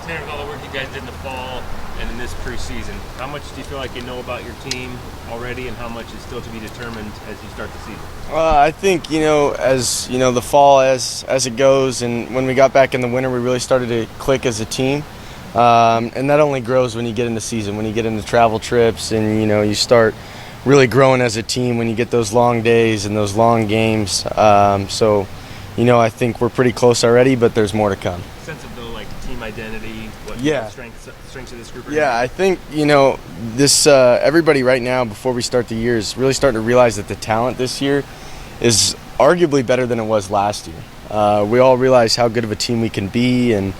Tanner, with all the work you guys did in the fall and in this preseason, how much do you feel like you know about your team already, and how much is still to be determined as you start the season? I think, as the fall as it goes, and when we got back in the winter, we really started to click as a team. And that only grows when you get into season, when you get into travel trips, and you start really growing as a team when you get those long days and those long games. I think we're pretty close already, but there's more to come. Sense of the team identity, what strengths of this group are? Yeah, I think this everybody right now before we start the year is really starting to realize that the talent this year is arguably better than it was last year. We all realize how good of a team we can be and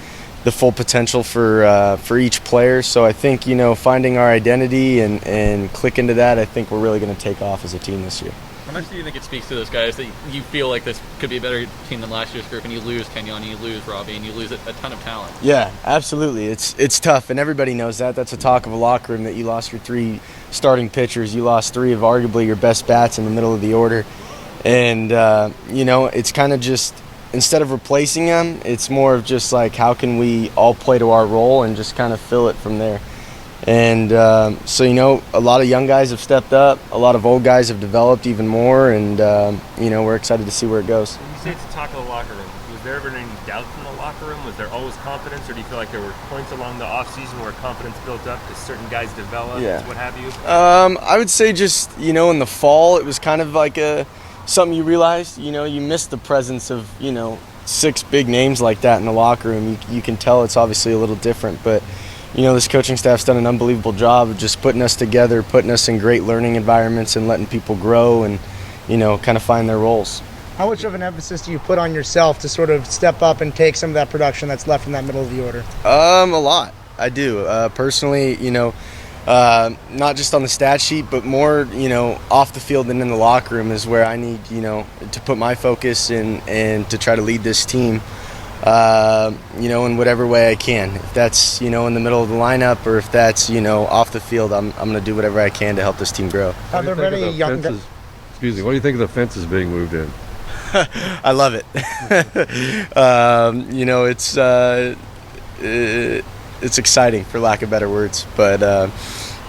the full potential for each player. So I think finding our identity and click into that, I think we're really going to take off as a team this year. How much do you think it speaks to those guys that you feel like this could be a better team than last year's group, and you lose Kenyon, and you lose Robbie, and you lose a ton of talent? Yeah, absolutely. It's tough, and everybody knows that. That's a talk of a locker room, that you lost your 3 starting pitchers. You lost 3 of arguably your best bats in the middle of the order. And, it's kind of just, instead of replacing them, it's more of just how can we all play to our role and just kind of fill it from there. And a lot of young guys have stepped up. A lot of old guys have developed even more, and we're excited to see where it goes. When you say it's a talk of the locker room, was there ever any doubt in the locker room? Was there always confidence, or do you feel like there were points along the offseason where confidence built up because certain guys developed, what have you? I would say just, in the fall, it was kind of like something you realized, you missed the presence of, 6 big names like that in the locker room. You can tell it's obviously a little different, but this coaching staff's done an unbelievable job of just putting us together, putting us in great learning environments and letting people grow and, kind of find their roles. How much of an emphasis do you put on yourself to sort of step up and take some of that production that's left in that middle of the order? A lot. I do. Personally, not just on the stat sheet, but more, off the field and in the locker room is where I need, to put my focus and to try to lead this team. In whatever way I can. If that's, in the middle of the lineup, or if that's, off the field, I'm going to do whatever I can to help this team grow. Are there many young guys? Excuse me, what do you think of the fences being moved in? I love it. It's exciting, for lack of better words, but,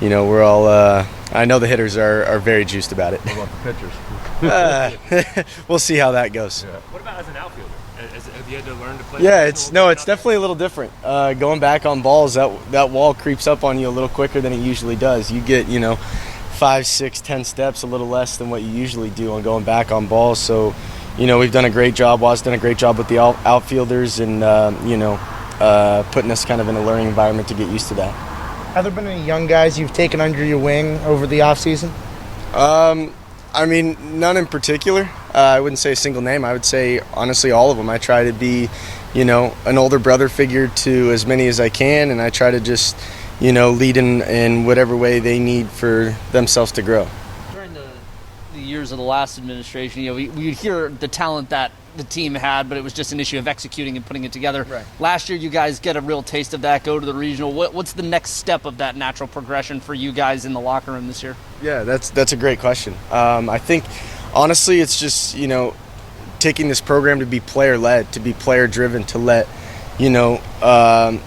we're all, I know the hitters are very juiced about it. What about the pitchers? We'll see how that goes. Yeah. What about as an outfielder? Have you had to learn to play? Yeah, it's definitely a little different. Going back on balls, that wall creeps up on you a little quicker than it usually does. You get 5, 6, 10 steps, a little less than what you usually do on going back on balls. So we've done a great job. Waz's done a great job with the outfielders, and putting us kind of in a learning environment to get used to that. Have there been any young guys you've taken under your wing over the offseason? None in particular. I wouldn't say a single name. I would say, honestly, all of them. I try to be, an older brother figure to as many as I can, and I try to just, lead in whatever way they need for themselves to grow. During the years of the last administration, we hear the talent that the team had, but it was just an issue of executing and putting it together. Right. Last year, you guys get a real taste of that, go to the regional. What's the next step of that natural progression for you guys in the locker room this year? Yeah, that's a great question. I think, honestly, it's just, taking this program to be player-led, to be player-driven, to let, the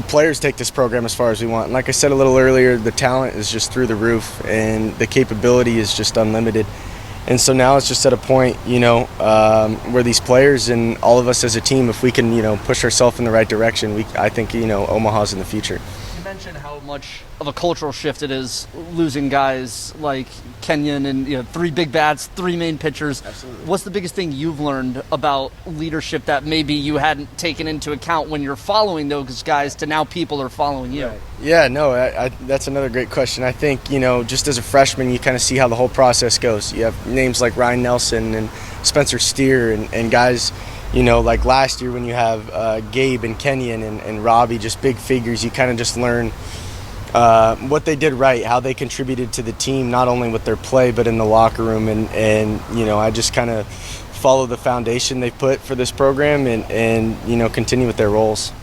players take this program as far as we want. And like I said a little earlier, the talent is just through the roof, and the capability is just unlimited. And so now it's just at a point, where these players and all of us as a team, if we can, push ourselves in the right direction, I think, Omaha's in the future. You mentioned how much of a cultural shift it is losing guys like Kenyon and 3 big bats, 3 main pitchers. Absolutely. What's the biggest thing you've learned about leadership that maybe you hadn't taken into account when you're following those guys to now people are following you? Right. Yeah, no, that's another great question. I think, just as a freshman, you kind of see how the whole process goes. You have names like Ryan Nelson and Spencer Steer and guys, like last year when you have Gabe and Kenyon and Robbie, just big figures. You kind of just learn what they did right, how they contributed to the team, not only with their play but in the locker room. And I just kind of follow the foundation they put for this program and continue with their roles.